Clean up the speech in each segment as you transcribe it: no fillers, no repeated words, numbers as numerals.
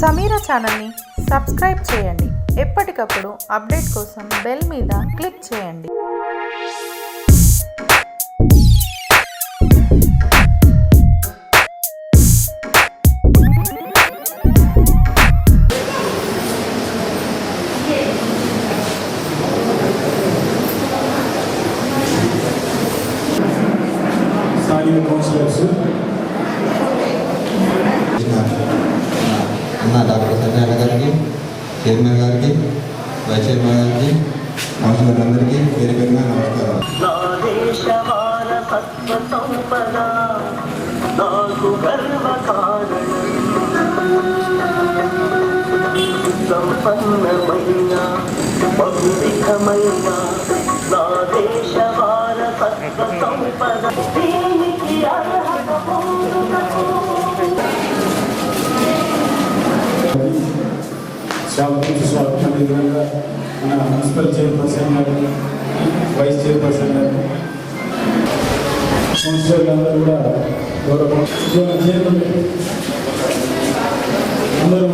సమీరా ఛానల్ని సబ్స్క్రైబ్ చేయండి. ఎప్పటికప్పుడు అప్డేట్ కోసం బెల్ మీద క్లిక్ చేయండి. స్థానిక కౌన్సిలర్స్ డాక్టర్ సంజయ్ గారికి, చైర్మన్ గారికి, వైస్ చైర్మన్ గారికి, కౌన్సిలర్ అందరికీ పేరు పేరుగా నమస్కారం. సంపన్నమైన బహువిధమైన నా దేశ వారసత్వ సంపద దీనికి అర్హత పొందుటకు స్వాగతం. విధంగా మన మున్సిపల్ చైర్పర్సన్ గారు, వైస్ చైర్పర్సన్ గారు, కౌన్సిలర్లు అందరూ కూడా గౌరవం చైర్మన్ అందరూ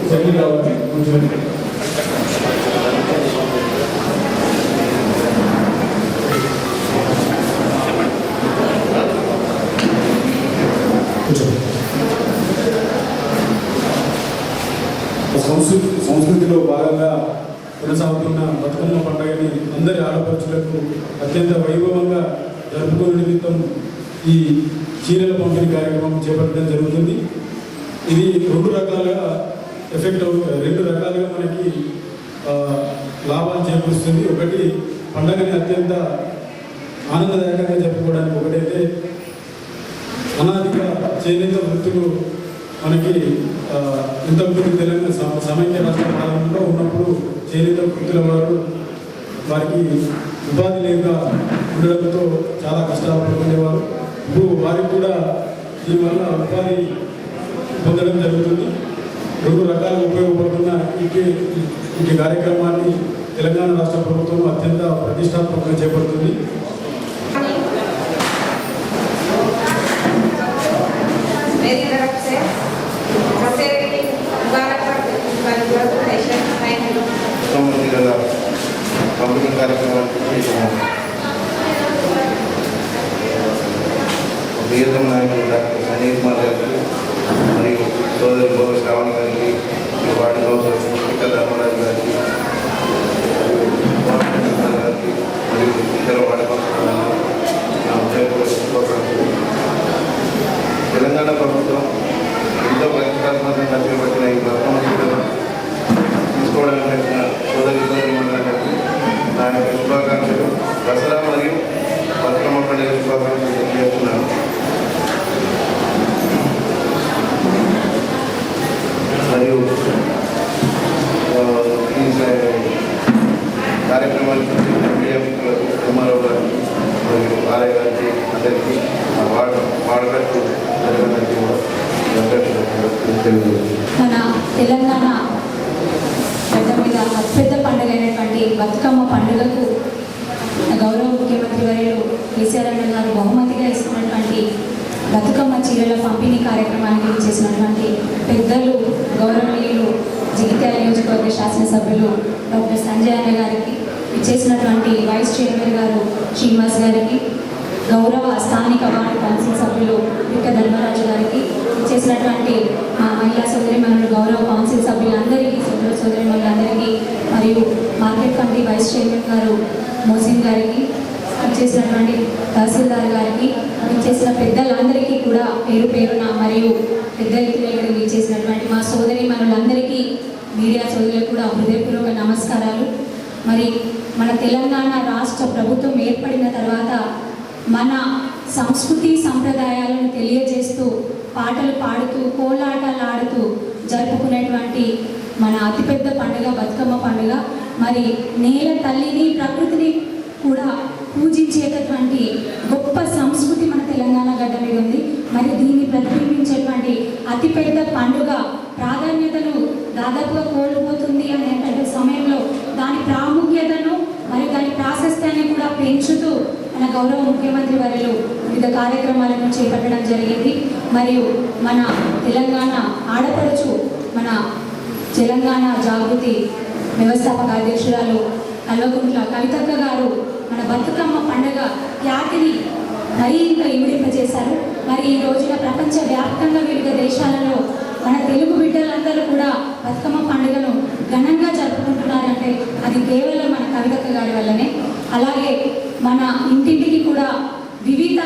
జరిగి కావాలి. కొంచెం సంస్కృతిలో భాగంగా కొనసాగుతున్న బతుకమ్మ పండుగని అందరి ఆడపడుచులకు అత్యంత వైభవంగా జరుపుకునే నిమిత్తం ఈ చీరల పంపిణీ కార్యక్రమం చేపట్టడం జరుగుతుంది. ఇది రెండు రకాలుగా మనకి లాభాలు చేకూరుస్తుంది. ఒకటి, పండుగని అత్యంత ఆనందదాయకంగా జరుపుకోవడానికి. ఒకటైతే అనాదిగా చేనేత వృత్తులు మనకి ఇంతకుముందు తెలంగాణ సమైక్య రాష్ట్ర ప్రారంభంలో ఉన్నప్పుడు చేనేత వృత్తుల వారికి ఉపాధి లేక ఉండడంతో చాలా కష్టాలు పడుకునేవారు. ఇప్పుడు వారికి కూడా దీనివల్ల ఉపాధి పొందడం జరుగుతుంది. రెండు రకాలుగా ఉపయోగపడుతున్న ఈ కార్యక్రమాన్ని తెలంగాణ రాష్ట్ర ప్రభుత్వం అత్యంత ప్రతిష్టాత్మకంగా చేపడుతుంది. పంపిణీ కార్యక్రమానికి ప్రియతమ నాయకులు డాక్టర్ సంజయ్ కుమార్ గారికి మరియు సోదరు గౌరవ శ్రావణ్ గారికి, వార్డు కౌన్సిలర్ పిట్ట ధర్మరాజు గారికి గారికి మరియు ఇతర వార్డు కౌన్సిలర్లకు తెలంగాణ ప్రభుత్వం ఎంతో ప్రతిష్టాత్మకంగా చేపట్టిన ఈ బతుకమ్మ చీరను తీసుకోవడానికి వచ్చిన సోదరి మండలానికి నా యొక్క శుభాకాంక్షలు. దసరా మరియు బతుకమ్మ పండుగ శుభాకాంక్షలు తెలియజేస్తున్నాను. మరియు ఈ కార్యక్రమానికి మీడియా మిత్రులకు, కుమారావు గారికి మరియు ఆలయ గారికి అందరికీ వాడకట్టు అందరికీ కూడా మన తెలంగాణ గడ్డ మీద అతిపెద్ద పండుగ అయినటువంటి బతుకమ్మ పండుగకు గౌరవ ముఖ్యమంత్రి వర్యులు కేసీఆర్ అన్న గారు బహుమతిగా ఇస్తున్నటువంటి బతుకమ్మ చీరల పంపిణీ కార్యక్రమానికి చేసినటువంటి పెద్దలు, గౌరవనీయులు, జగిత్యాల నియోజకవర్గ శాసనసభ్యులు డాక్టర్ సంజయ్ అన్న గారికి, ఇచ్చేసినటువంటి వైస్ చైర్మన్ గారు శ్రీనివాస్ గారికి, గౌరవ స్థానిక వార్డు కౌన్సిల్ సభ్యులు పిట్ట ధర్మరాజు గారికి, ఇచ్చేసినటువంటి మా మహిళా సోదరిమణులు, గౌరవ కౌన్సిల్ సభ్యులందరికీ, సోదరిమణులందరికీ, మరియు మార్కెట్ కమిటీ వైస్ చైర్మన్ గారు మోసిన్ గారికి, ఇచ్చేసినటువంటి తహసీల్దార్ గారికి, ఇచ్చేసిన పెద్దలందరికీ కూడా పేరు పేరున మరియు పెద్ద ఎత్తున ఇక్కడికి ఇచ్చేసినటువంటి మా సోదరిమణులందరికీ, మీడియా సోదరులకు కూడా హృదయపూర్వక నమస్కారాలు. మరి మన తెలంగాణ రాష్ట్ర ప్రభుత్వం ఏర్పడిన తర్వాత మన సంస్కృతి సంప్రదాయాలను తెలియజేస్తూ, పాటలు పాడుతూ, కోలాటాలు ఆడుతూ జరుపుకునేటువంటి మన అతిపెద్ద పండుగ బతుకమ్మ పండుగ. మరి నేల తల్లిని, ప్రకృతిని కూడా పూజించేటటువంటి గొప్ప సంస్కృతి మన తెలంగాణ గడ్డ మీద ఉంది. మరి దీన్ని ప్రతిబింబించేటువంటి అతిపెద్ద పండుగ ప్రాధాన్యతను దాదాపుగా కోల్పోతుంది అనేటువంటి సమయంలో దాని ప్రాముఖ్యతను మరియు దాని ప్రాశస్త్యాన్ని కూడా పెంచుతూ మన గౌరవ ముఖ్యమంత్రి వర్యులు వివిధ కార్యక్రమాలను చేపట్టడం జరిగింది. మరియు మన తెలంగాణ ఆడపడుచు మన తెలంగాణ జాగృతి వ్యవస్థాపక అధ్యక్షురాలు కల్వకుంట్ల కవితక్క గారు మన బతుకమ్మ పండుగ ఖ్యాతిని మరీ ఇంకా ఇమిడింపజేశారు. మరి ఈ రోజున ప్రపంచవ్యాప్తంగా వివిధ దేశాలలో మన తెలుగు బిడ్డలందరూ కూడా బతుకమ్మ పండుగను ఘనంగా జరుపుకుంటున్నారంటే అది కేవలం మన కవితక్క గారి వల్లనే. అలాగే మన ఇంటింటికి కూడా వివిధ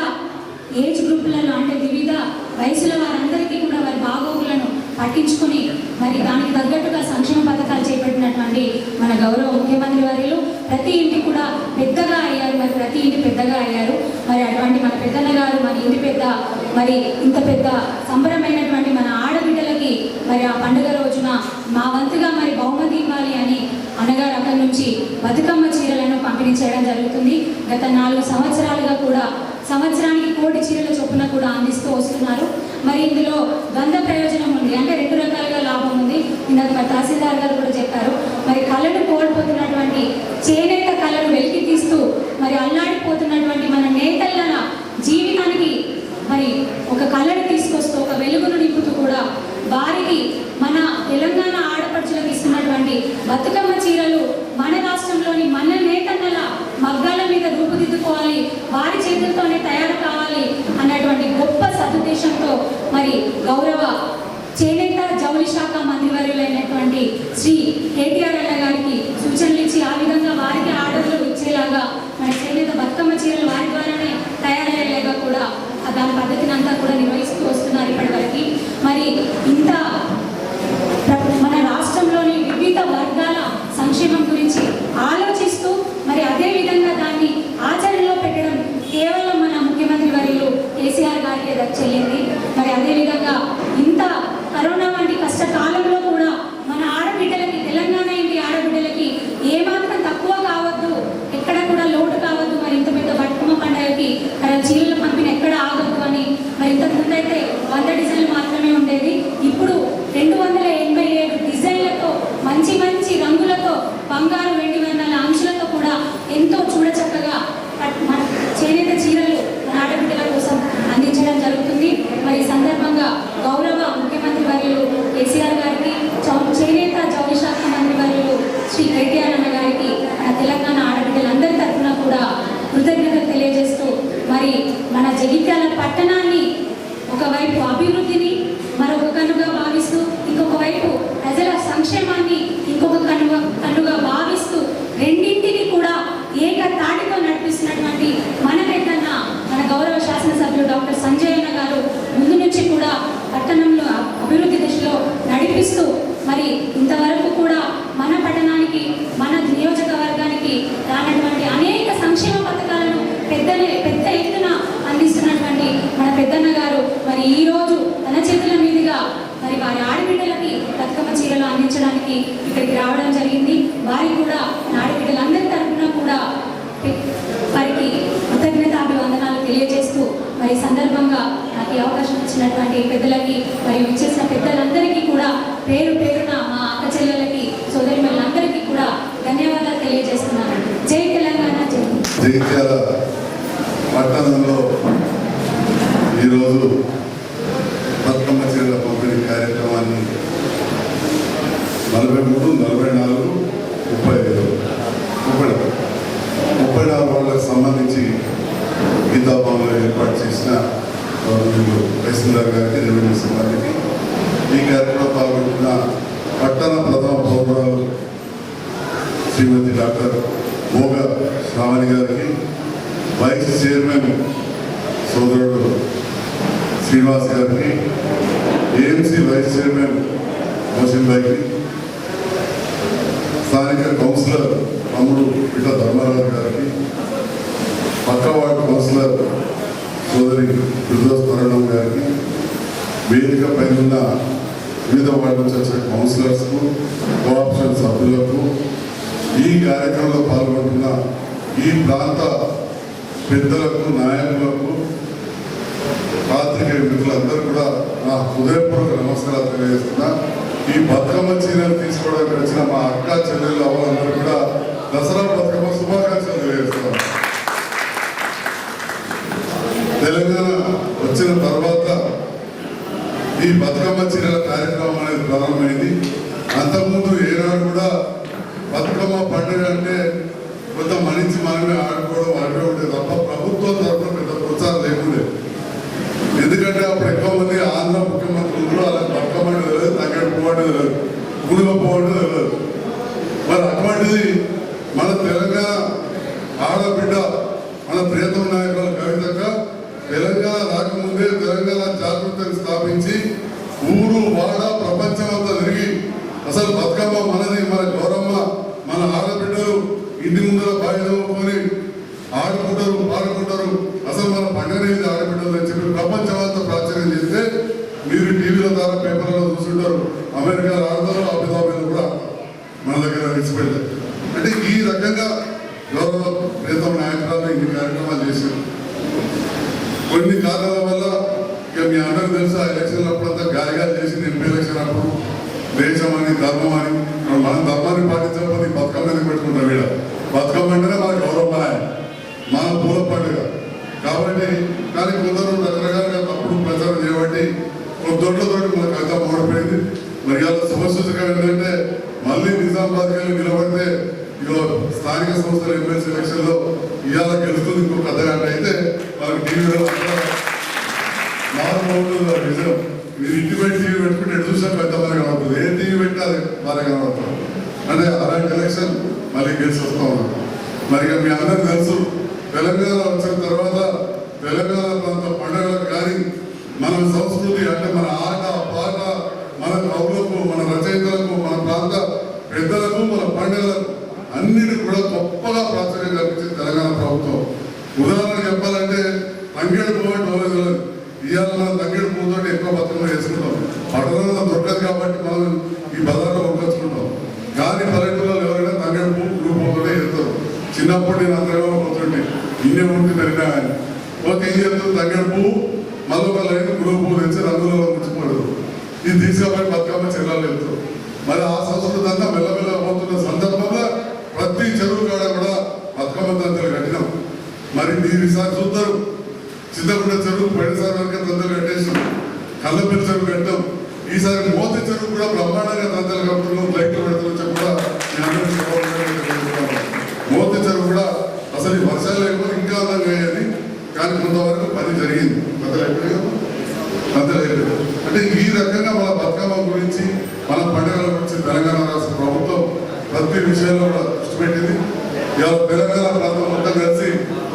ఏజ్ గ్రూపులలో అంటే వివిధ వయసుల వారందరికీ కూడా వారి బాగోగులను పట్టించుకుని మరి దానికి తగ్గట్టుగా సంక్షేమ పథకాలు చేపట్టినటువంటి మన గౌరవ ముఖ్యమంత్రి వర్యులు ప్రతి ఇంటి కూడా పెద్దగా అయ్యారు. మరి ప్రతి ఇంటి పెద్దగా అయ్యారు. మరి అటువంటి మన పెద్దన్న గారు మన ఇంటి పెద్ద మరి ఇంత పెద్ద సంబరమైనటువంటి మన ఆడబిడ్డలకి మరి ఆ పండుగ రోజున మా వంతుగా మరి బహుమతి ఇవ్వాలి అని అన్నగారు అక్కడి నుంచి బతుకమ్మ చీరలను పంపిణీ చేయడం జరుగుతుంది. గత 4 సంవత్సరాలుగా కూడా సంవత్సరానికి 1 కోటి చీరల చొప్పున కూడా అందిస్తూ వస్తున్నారు. మరి ఇందులో వంద ప్రయోజనం ఉంది, అంటే 2 రకాలుగా లాభం ఉంది. ఇందాక మరి తహసీల్దార్ గారు కూడా చెప్పారు. మరి కళను కోల్పోతున్నటువంటి చేనేత కళను వెలికి తీస్తూ మరి అల్లాడిపోతున్నటువంటి మన నేతల జీవితానికి మరి ఒక కళను తీసుకొస్తూ ఒక వెలుగును నింపుతూ కూడా వారికి మన తెలంగాణ ఆడపడుచులకు ఇస్తున్నటువంటి బతుకమ్మ చీరలు మన రాష్ట్రంలోని మన నేతన్నల మగ్గాల మీద రూపుదిద్దుకోవాలి, వారి చేతులతోనే తయారు కావాలి అన్నటువంటి గొప్ప సదుద్దేశంతో మరి గౌరవ చేనేత జౌళి శాఖ మంత్రివర్యులైనటువంటి శ్రీ కేటీఆర్ అన్న గారికి సూచనలు ఇచ్చి ఆ విధంగా వారికి ఆర్డర్లు ఇచ్చేలాగా మన చేనేత బతుకమ్మ చీరలు వారి ద్వారానే తయారయ్యేలాగా కూడా దాని పద్ధతిని అంతా కూడా నిర్వహిస్తూ వస్తున్నారు ఇప్పటివరకు. మరి ఇంత మన రాష్ట్రంలోని వివిధ వర్గాల సంక్షేమం గురించి ఆలోచిస్తూ మరి అదే విధంగా దాన్ని ఆచరణలో పెట్టడం కేవలం మన ముఖ్యమంత్రి వర్యులు కేసీఆర్ గారికి చెల్లింది. మరి అదేవిధంగా ఇంత కరోనా వంటి కష్టకాలంలో కూడా మన ఆడబిడ్డలకి తెలంగాణ ఇంటి ఆడబిడ్డలకి ఏమాత్రం తక్కువ కావద్దు, ఎక్కడ కూడా లోటు కావద్దు. మరి ఇంత పెద్ద బతుకమ్మ పండుగకి చీరల పంపిణీ ఎక్కడ ఆగద్దు అని మరి ఇంతకుముందు అయితే 100 డిజైన్లు మాత్రమే ఉండేది. ఇప్పుడు 287 డిజైన్లతో మంచి మంచి రంగులతో బంగారు వెండి వర్ణాల అంచులతో కూడా ఎంతో చూడచక్కగా మన చేనేత చీరలు మన ఆడబిడ్డల కోసం అందించడం జరుగుతుంది. మరి ఈ సందర్భంగా గౌరవ ముఖ్యమంత్రి వర్యులు కేసీఆర్ గారికి, చేనేత జౌళి శాఖ మంత్రి వర్యులు శ్రీ కేటీఆర్ అన్న గారికి మన తెలంగాణ ఆడబిడ్డలందరి తరఫున కూడా కృతజ్ఞతలు తెలియజేస్తూ మరి మన జగిత్యాల పట్టణాన్ని ఒకవైపు అభివృద్ధిని మరొక కన్నుగా భావిస్తూ ఇంకొక వైపు ప్రజల సంక్షేమాన్ని ఇంకొక కన్నుగా భావిస్తూ రెండింటిని కూడా ఏక తాటితో నడిపిస్తున్నటువంటి మన పెద్దన్న మన గౌరవ శాసనసభ్యులు డాక్టర్ సంజయ్ అన్న గారు ముందు నుంచి కూడా పట్టణంలో అభివృద్ధి దిశలో నడిపిస్తూ మరి ఇంతవరకు కూడా మన పట్టణానికి మన నియోజకవర్గానికి రానటువంటి అనేక సంక్షేమ పథకాలను పెద్ద ఎత్తున అందిస్తున్నటువంటి మన పెద్దన్న గారు మరి ఈరోజు తన చేతుల మీదుగా మరి వారి ఆడబిడ్డలకి బతుకమ్మ చీరలు అందించడానికి ఇక్కడికి రావడం జరిగింది. వారికి కూడా ఆడబిడ్డలందరి తరఫున కూడా వారికి కృతజ్ఞతాభివందనాలు తెలియజేస్తూ మరి సందర్భంగా నాకు ఈ అవకాశం ఇచ్చినటువంటి పెద్దలకి మరియు ఇచ్చేసిన పెద్దలందరికీ కూడా పేరు పేరున మా అక్క చెల్లెలకి సోదరిమణులందరికీ కూడా ధన్యవాదాలు తెలియజేస్తున్నాను. జై తెలంగాణ, జై. జగిత్యాల పట్టణంలో ఈరోజు బతుకమ్మ చీరల పంపిణీ కార్యక్రమాన్ని 43, 44, 34 వాళ్ళకు సంబంధించి గీతాభవన్లో ఏర్పాటు చేసిన తహసీల్దార్ గారికి, రెవెన్యూ సిబ్బందికి, ఈ కార్యక్రమంలో పాల్గొంటున్న పట్టణ ప్రథమ పౌరురాలు శ్రీమతి డాక్టర్ మోగ శ్రావణి గారికి, వైస్ చైర్మన్ సోదరుడు శ్రీనివాస్ గారికి, ఏఎంసీ వైస్ చైర్మన్ మోసిన్ భాయ్కి, స్థానిక కౌన్సిలర్ తమ్ముడు పిట్ట ధర్మారావు గారికి, పక్క వార్డు కౌన్సిలర్ సోదరి ఫిర్దౌస్ తరుణం గారికి, వేదిక పైన ఉన్న వివిధ వార్డు నుంచి వచ్చిన కౌన్సిలర్స్కు, కోఆప్షన్ సభ్యులకు, ఈ కార్యక్రమంలో పాల్గొంటున్న ఈ ప్రాంత పెద్దలకు, నాయకులకు, పాత్రికేయ మిత్రులందరూ కూడా నా హృదయపూర్వక నమస్కారాలు తెలియజేస్తున్నా. ఈ బతుకమ్మ చీరలు తీసుకోవడానికి వచ్చిన మా అక్క చెల్లెళ్ళు అవ్వాలందరూ కూడా దసరా బతుకమ్మ శుభాకాంక్షలు తెలియజేస్తున్నాను. తెలంగాణ వచ్చిన తర్వాత ఈ బతుకమ్మ చీరల కార్యక్రమం అనేది ప్రారంభమైంది. అంతకుముందు ఏనాడు కూడా బతుకమ్మ పండుగ అంటే కొంత మనిషి మనమే ఆడుకోవడం అడ్డే ఉండేది తప్ప ప్రభుత్వం తరఫున పెద్ద ప్రోత్సాహం లేకుండే. ఎందుకంటే అప్పుడు ఎక్కువ మంది ఆంధ్ర ముఖ్యమంత్రులు అలా బతుకమ్మ తెలియదు, తగ్గడు పోవడం తెలియదు, గుడుగ పోవడం తెలియదు. మరి అటువంటిది మన తెలంగాణ ఆడబిడ్డ మన ప్రియతమ నాయకుల కవితక్క తెలంగాణ రాకముందే తెలంగాణ జాగృతిని స్థాపించి ఊరు వాడ ప్రపంచం అంతా తిరిగి అసలు బతుకమ్మ మనది, మన గౌరమ్మ, మన ఆడబిడ్డలు ఇంటి ముందర బాధ్యతని ఆడుకుంటారు, పాడుకుంటారు, అసలు మన పండుగ ఆడబిడ్డలు అని చెప్పి ప్రపంచం అంతా ప్రాచుర్యం చేస్తే మీరు టీవీల ద్వారా పేపర్లలో చూస్తుంటారు. అమెరికా ఆడతారు, అబుదాబీలో కూడా మన దగ్గర విడిచిపెట్టారు. అంటే ఈ రకంగా గౌరవ ప్రియతమ నాయకురాలు ఇన్ని కార్యక్రమాలు చేశారు. కొన్ని కారణాల వల్ల ఇక మీ అందరూ తెలుసు ఆ ఎలక్షన్ అప్పుడంతా గాలిగా చేసింది. ఎంపీ ఎలక్షన్ అప్పుడు దేశం అని ధర్మం అని మనం ధర్మాన్ని పాటించకపోతే బతుకమ్మని పెట్టుకుంటాం. వీడ బతుకమ్మ అంటేనే మన గౌరవ మన పూల పండుగ కాబట్టి. కానీ కొందరు రకరకాలుగా తప్పుడు ప్రచారం చేయబట్టి కొద్దితోటి మన కవిత ఓడిపోయింది. మరి ఇవాళ శుభసూచకం ఏంటంటే మళ్ళీ నిజామాబాద్కి వెళ్ళి నిలబడితే ఇక స్థానిక సంస్థల ఎమ్మెల్సీ ఎలక్షన్ లో ఇవాళ గెలుస్తుంది ఇంకో కథ అంటే అయితే మనకు టీవీలో నిజం. మీరు ఇంటి పెట్టి టీవీ పెట్టుకుంటే ఎటు చూసా పెద్ద బాగా కనబడుతుంది. ఏ టీవీ పెట్టినా అది బాగా కనబడుతుంది. అంటే అలాంటి ఎలక్షన్ మళ్ళీ గెలిచి వస్తూ ఉన్నాం. మరి మీ అందరికీ తెలుసు తెలంగాణ వచ్చిన తర్వాత తెలంగాణ ప్రాంత పండుగలకు కానీ మన సంస్కృతి అంటే మన ఆట పాట, మన కవులకు, మన రచయితలకు, మన ప్రాంత పెద్దలకు, మన పండుగలకు అన్నిటి కూడా గొప్పగా ప్రాచుర్యం కల్పించింది తెలంగాణ ప్రభుత్వం. ఉదాహరణ చెప్పాలంటే తంగేడు పువ్వు ఇవాళ మనం తంగేడు పువ్వుతో ఎక్కువ బతుకమ్మ చేసుకుంటాం. పట్టణంలో దొరకదు కాబట్టి మనం ఈ బజార్లో కొనుకొచ్చుకుంటాం. కానీ పల్లెటూరులో ఎవరైనా తంగేడు పువ్వు గురు పువ్వుతోనే వెళ్తారు. చిన్నప్పుడు నేను అందరూ పోతుంటే ఇన్నే ఉంటే పెరిగినా కానీ పోతే ఏం చేస్తారు, తంగేడు పువ్వు మళ్ళీ ఒక లైన్ గురువు పువ్వు తెచ్చి రంగులో ఉంచిపోయారు. ఇది తీసుకపోయి బతుకమ్మ చెల్లాలు వెళ్తారు. మరి ఆ సంస్కృతి అంతా మెల్లమెల్ల పోతున్న సందర్భంలో ప్రతి చెరువు కాడ కూడా బతుకమ్మ తంతలు కట్టినాం. మరి మీరు ఈసారి చూస్తారు చింతకుంట చెరువు పోయినసారి వరకు తంతలు కట్టేసాం, కళ్ళపల్లి చెరువు కట్టాం. ఈసారి మోతి చెరువు కూడా బ్రహ్మాండంగా తంతలు కట్టుకున్నాం, లైట్లు పెడుతున్నా కూడా మోతి చెరువు కూడా అసలు ఈ వర్షాలు లేకపోతే ఇంకా అందంగా అయ్యేది. కానీ కొంతవరకు పని జరిగింది. అంటే ఈ రకంగా మన బతుకమ్మ గురించి మన పండుగల గురించి తెలంగాణ రాష్ట్ర ప్రభుత్వం ప్రతి విషయంలో కూడా దృష్టి పెట్టింది. ఇవాళ తెలంగాణ ప్రాంతం మొత్తం కలిసి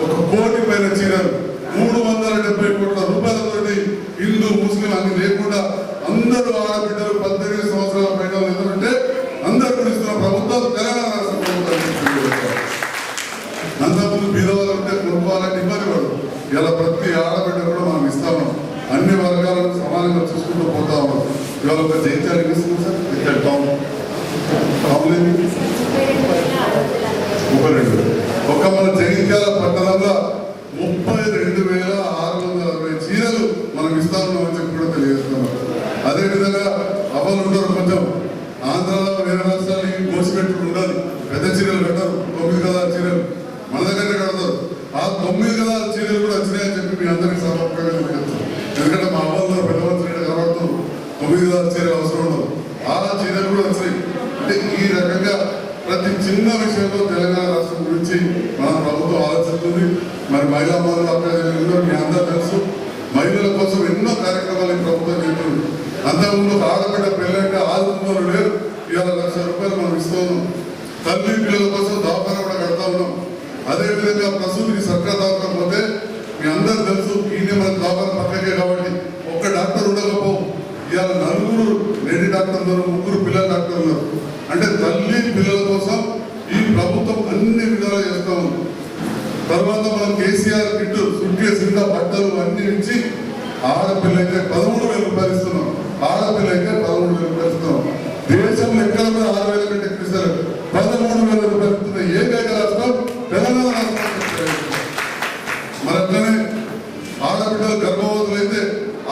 1 కోటి పైన చీరలు 370 కోట్ల రూపాయలతోటి హిందూ ముస్లిం అన్ని లేకుండా అందరూ ఆడబిడ్డలు 18 సంవత్సరాల పైన ఎందుకంటే అందరూ ఇస్తున్న ప్రభుత్వం తెలంగాణ రాష్ట్ర ప్రభుత్వం. అంతకుముందు బీదవాళ్ళు ఉంటే కొనుక్కోవాలని ఇబ్బంది పడదు. ఇలా ప్రతి ఆడబిడ్డ కూడా మనం ఇస్తాము. అన్ని వర్గాలను సమానంగా చూసుకుంటూ పోతా ఉన్నాం. ఇవాళ ఒక జైత్యాలు ఇస్తుంది సార్ ఇక్కడ టౌన్ ఒక మన జగిత్యాల పట్టణంలో 32,660 చీరలు మనం ఇస్తామని చెప్పి కూడా తెలియజేస్తున్నాం. అదేవిధంగా అవ్వలు ఉంటారు కొంచెం ఆంధ్రాలో వేరే రాష్ట్రాలకి గోసిపెట్టుకుని ఉండాలి, పెద్ద చీరలు పెట్టారు, 9 గదాల చీరలు మన దగ్గర కడతారు. ఆ 9 గదాల చీరలు కూడా వచ్చినాయని చెప్పి మీ అందరికీ సమర్పంగా చెప్తారు. ఎందుకంటే మా అవ్వల్లో పెద్దవంతులు కనబడుతూ 9 గదాల చీరలు అవసరం ఉండదు. ఆ చీరలు కూడా వచ్చినాయి. అంటే ఈ రకంగా ప్రతి చిన్న విషయంలో తెలంగాణ రాష్ట్రం గురించి మన ప్రభుత్వం ఆలోచిస్తుంది. మరి మహిళా మహిళలు అక్కడ మీ అందరూ తెలుసు మహిళల కోసం ఎన్నో కార్యక్రమాలు ఈ ప్రభుత్వం చేస్తుంది. అంతకుముందు ఆడబిడ్డ పెళ్ళంటే ఆదుకున్నారు లేరు. ఇవాళ ₹1,00,000 మనం ఇస్తూ ఉన్నాం. తల్లి పిల్లల కోసం దవాఖాన కూడా కడతా ఉన్నాం. అదేవిధంగా ప్రసూతికి సర్కార్ దవాఖాన పోతే మీ అందరూ తెలుసు ఈయన మన దవాఖాన పక్కకే కాబట్టి ఒక్క డాక్టర్ ఉండకపో ఇవాళ 4 లేడీ డాక్టర్లు, 3 పిల్లల డాక్టర్లు ఉన్నారు. అంటే తల్లి పిల్లల కోసం ఈ ప్రభుత్వం అన్ని విధాలు చేస్తా ఉంది. తర్వాత మనం కేసీఆర్ కిట్ సుట్కేస్ కింద బట్టలు అన్ని ఇచ్చి ఆడపిల్లైతే ₹13,000 ఇస్తున్నాం, ఆడపిల్లైతే ₹13,000 ఇస్తున్నాం. దేశంలో ఎక్కడ కూడా 6,000 కంటే ఎక్కువ ఇస్తారు. ₹13,000 ఇస్తున్న ఏకైక రాష్ట్రం తెలంగాణ రాష్ట్రం. మరి అట్లనే ఆడపిల్లలు గర్భవతులు అయితే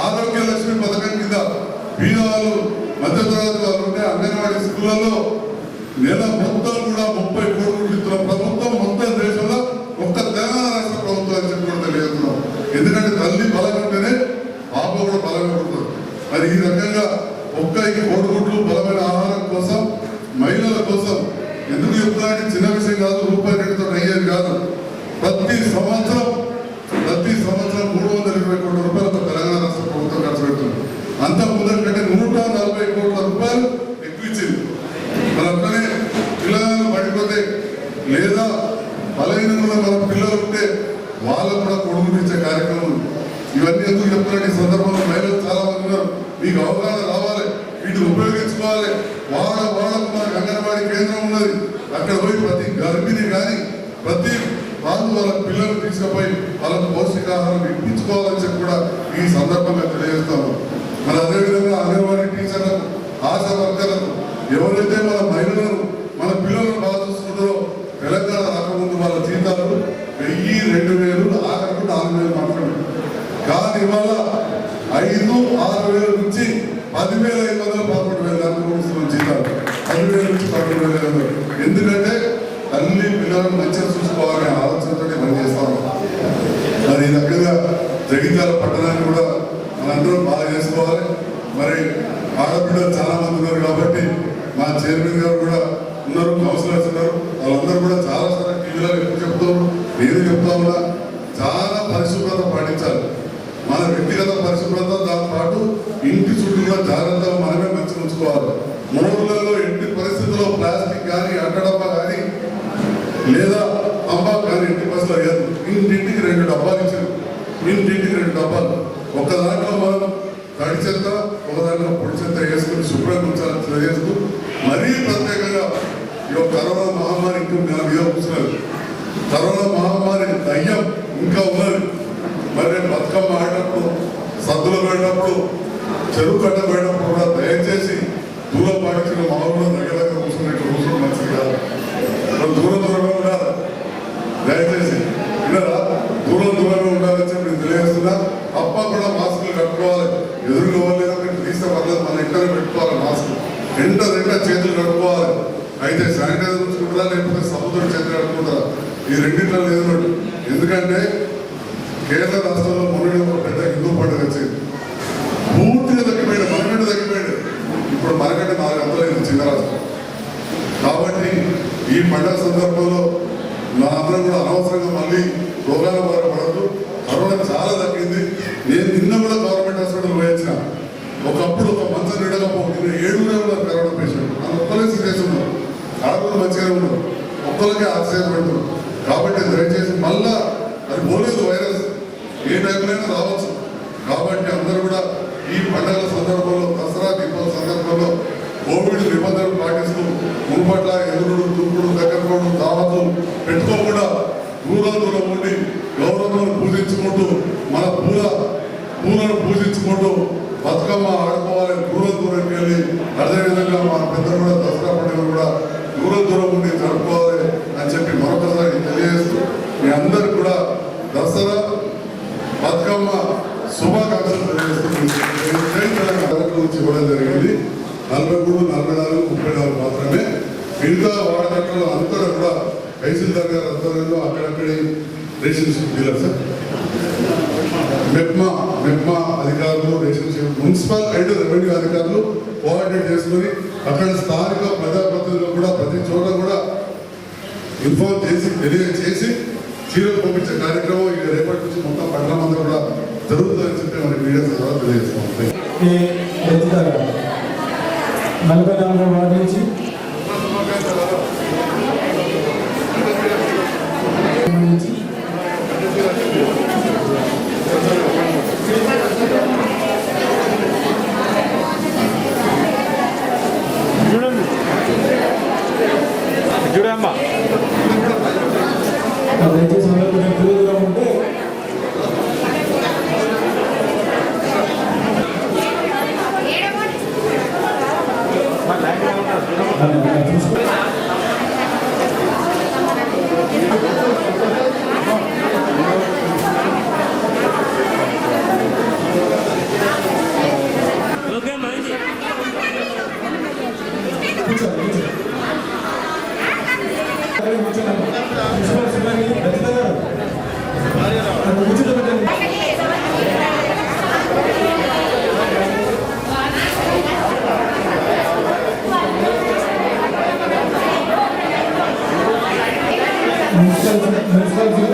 ఆరోగ్య లక్ష్మి పథకం కింద బీదవాళ్ళు మధ్యతరగతి వాళ్ళు ఉంటే అంగన్వాడీ స్కూళ్ళలో నెల మొత్తం కూడా 30 కోట్లు ఇస్తున్న ప్రభుత్వం మొత్తం దేశంలో ఒక్క తెలంగాణ రాష్ట్ర ప్రభుత్వం అని చెప్పి కూడా తెలియజేస్తున్నాం. ఎందుకంటే తల్లి బలం ఉంటేనే పాప కూడా బలంగా ఉంటుంది. మరి ఈ రకంగా ఒక్క ఈ కోడిగుడ్లు బలమైన ఆహారం కోసం ఇట్లాంటి చిన్న విషయం కాదు, రూపాయి రేటుతో అయ్యేది కాదు. ప్రతి సంవత్సరం 320 కోట్ల రూపాయలు తెలంగాణ రాష్ట్ర ప్రభుత్వం ఖర్చు పెడుతుంది. అంత ముందర కంటే 140 కోట్ల రూపాయలు ఎక్కువ ఇచ్చింది. మరి అట్లనే పిల్లలు పడిపోతే లేదా బలహీనంగా మన పిల్లలు ఉంటే వాళ్ళకు కూడా కొడుకులు ఇచ్చే కార్యక్రమం. ఇవన్నీ ఎందుకు చెప్తున్నాడు? ఈ సందర్భంలో మహిళలు చాలా మంది ఉన్నారు, మీకు అవగాహన రావాలి, వీటిని ఉపయోగించుకోవాలి. వాళ్ళకు మనకు అంగన్వాడీ కేంద్రం ఉన్నది, అక్కడ పోయి ప్రతి గర్భిణి కానీ ప్రతి వాళ్ళ పిల్లలు తీసుకుపోయి వాళ్ళకు పౌష్టికాహారం ఇప్పించుకోవాలని చెప్పి కూడా ఈ సందర్భంగా తెలియజేస్తాము. మరి అదేవిధంగా అంగన్వాడీ టీచర్లకు, ఆశా వర్కర్లకు, ఎవరైతే మన మహిళలను మన పిల్లలను బాగా చూసుకుంటారో తెలంగాణ రాకముందు వాళ్ళ జీతాలు 1000, 2000, ఆఖరికి 4000 మాత్రమే. కానీ ఇవాళ 5,000-6,000 నుంచి 10,500, 11,000 దాకా జీతాలు. 10,000 నుంచి 11,500. ఎందుకంటే తల్లి పిల్లలను మంచిగా చూసుకోవాలనే ఆలోచనతో పనిచేస్తాం. మరి ఈ రకంగా జగిత్యాల పట్టణాన్ని కూడా మనందరం బాగా చేసుకోవాలి. మరి ఆడపిల్లలు చాలా మంది ఉన్నారు కాబట్టి మా చైర్మన్ గారు కూడా ఉన్నారు, కౌన్సిలర్స్ ఉన్నారు, వాళ్ళందరూ కూడా చాలా సార్లు టీవీలో ఎప్పుడు చెప్తారు, నేను చెప్తా ఉన్నా, చాలా పరిశుభ్రత పాటించాలి. మన వ్యక్తిగత పరిశుభ్రత, దాని పాటు ఇంటి చుట్టూ కూడా జాగ్రత్తగా మనమే మంచిగా ఉంచుకోవాలి. మోర్లలో ఎట్టి పరిస్థితుల్లో ప్లాస్టిక్ కానీ, అడ్డడబ్బ కానీ లేదా తంబాకు కానీ ఇంటి బస్సులో లేదు. ఇంటింటికి 2 డబ్బాలు ఇచ్చారు. ఇంటింటికి 2 డబ్బాలు. ఒక దాంట్లో మనం తడి చెత్త, ఒక దాంట్లో పొడి చెత్త వేసుకుని శుభ్రంగా ఉంచాలని తెలియజేస్తూ, మరీ ప్రత్యేకంగా ఈ కరోనా మహమ్మారి ఇంకా మీద కూర్చున్నారు. కరోనా మహమ్మారి దయ్యం ఇంకా ఉన్నది. మరి నేను బతుకమ్మ ఆడినప్పుడు, సద్దులు పడినప్పుడు, చెరువు కట్ట పడినప్పుడు కూడా దయచేసి దూరం పాటించిన మామూలు దగ్గర కూర్చున్నట్టు కూర్చొని మంచిది కాదు. దూరంగా ఉండాలి, దయచేసి విన్నారా, దూరంగా ఉండాలని చెప్పి నేను తెలియజేస్తున్నా. అప్ప కూడా మాస్కులు కట్టుకోవాలి. ఎదురుగా వాళ్ళేదో మీరు తీస్తే పర్లేదు, మన ఇంటనే పెట్టుకోవాలి మాస్క్. ఎంట చేతులు కట్టుకోవాలి. అయితే శానిటైజర్ ఉంచుకుంటారా లేకపోతే సముద్రం చేతులు కట్టుకుంటారా? ఈ రెండింటిలో లేదు. ఎందుకంటే కేరళ రాష్ట్రంలో మొన్నటి ఒక పెద్ద హిందూ పండుగ వచ్చింది. పూర్తిగా తగ్గిపోయాడు, మనకంటే తగ్గిపోయాడు. ఇప్పుడు మనకంటే 4 అంతలేదు చిన్న రాష్ట్రం. కాబట్టి ఈ పండుగ సందర్భంలో నా అందరం కూడా అనవసరంగా మళ్ళీ రోగాల బార పడద్దు. కరోనా చాలా తగ్గింది. నేను నిన్న కూడా గవర్నమెంట్ హాస్పిటల్ పోయించిన. ఒకప్పుడు ఒక మంచం నిండకపోతే 7 ఉన్నారు కరోనా పేషెంట్. నన్ను ఒక్కలే సీరియస్ ఉన్నారు, ఆడవాళ్ళు మంచిగానే ఉన్నారు, ఒక్కరికే ఆక్సిజన్ పెడుతున్నారు. కాబట్టి దయచేసి మళ్ళా అది పోలేదు, వైరస్ ఏ టైంలోనే రావచ్చు. కాబట్టి అందరూ కూడా ఈ పండుగల సందర్భంలో, దసరా దీపావళి సందర్భంలో కోవిడ్ నిబంధనలు పాటిస్తూ మునుపట్ల ఎదురుడు, దూకుడు, దగ్గరకోవడం, దావతులు పెట్టుకోకుండా దూరం ఉండి గౌరవాలను పూజించుకుంటూ మన పూలను పూజించుకుంటూ బతుకమ్మ ఆడుకోవాలని దూరంకి వెళ్ళి, అదేవిధంగా మా పెద్దలు కూడా దసరా పండుగ కూడా దూరం ఉండి జరుపుకోవాలి అని చెప్పి మరొకసారి తెలియజేస్తూ మీ అందరికి కూడా దసరా బతుకమ్మ శుభాకాంక్షలు తెలియజేస్తుంది. నుంచి ఇవ్వడం జరిగింది. 43, 44, 34 మాత్రమే. మిగతా వాడకట్లో అంతా కూడా తహసీల్దార్ గారి ఆధ్వర్యంలో అక్కడక్కడి రేషన్ డీలర్ సార్, మెప్మా అధికారులు, రేషన్ మున్సిపల్ అండ్ రెవెన్యూ అధికారులు కోఆర్డినేట్ చేసుకుని అక్కడ స్థానిక ప్రజాప్రతినిధులు కూడా ప్రతి చోట కూడా ఇన్ఫార్మ్ చేసి తెలియజేసి చీరలు పంపించే కార్యక్రమం ఇక రేపటి నుంచి మొత్తం పట్టణం అంతా కూడా జరుగుతుందని చెప్పి మనకి మీడియా ద్వారా తెలియజేస్తాం. 44వ వార్డు నుంచి చూడమ్మా దయచేసి దూరం ఉంటే మున్సిపల్